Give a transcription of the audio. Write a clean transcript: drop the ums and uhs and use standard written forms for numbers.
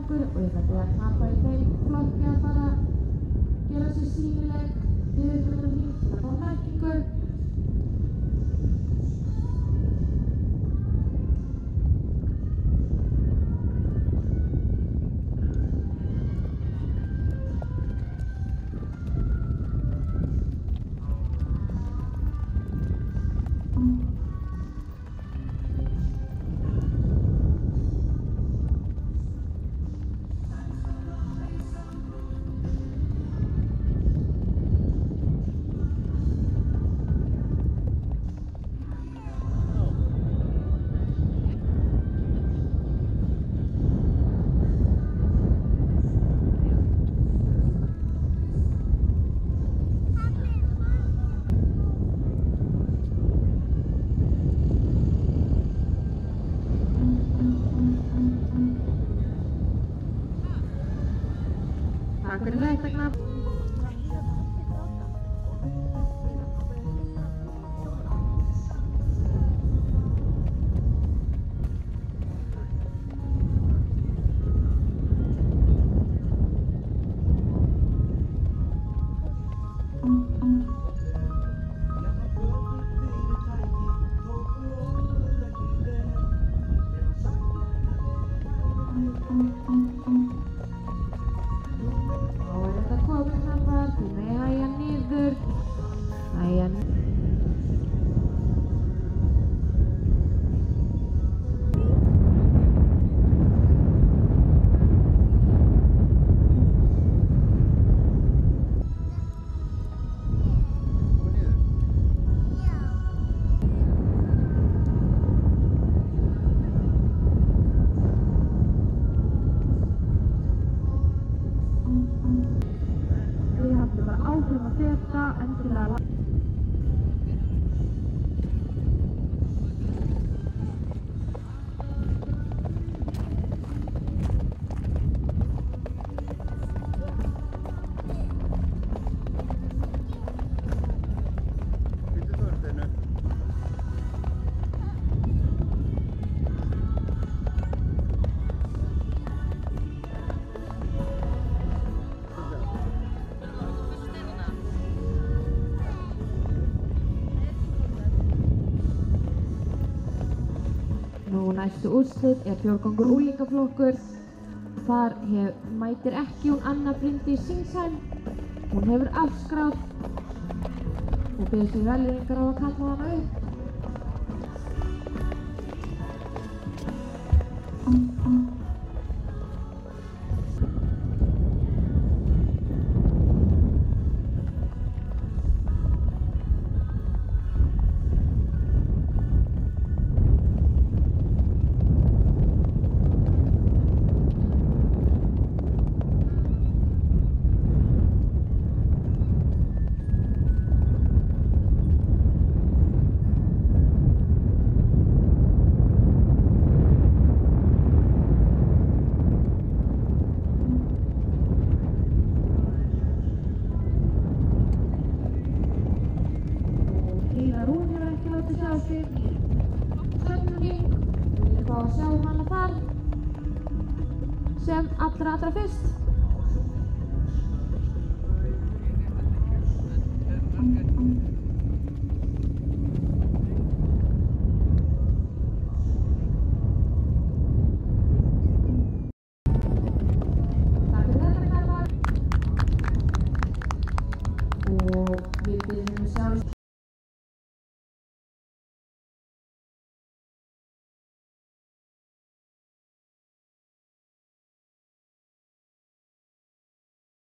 flokkur og ég ætla að knappa í þeim flokki að fara að gera sér sýnileg yfirferðarhring til að fá merkingu. Takk fyrir þetta knapp. Þið hafði bara áhrif að þetta endilega. Nú næstu úrslit fjórgangur unglingaflokkur. Þar mætir ekki hún Anna Bryndís Singsheim. Hún hefur afskráð og biður sig velvirðingar á að kalla hana upp. Hún hefur ekki látið sjá sig í svefnunni. Við viljum fá að sjá hana þar sem allra fyrst. Takk fyrir þetta knappar. Og við byrjum sjálf.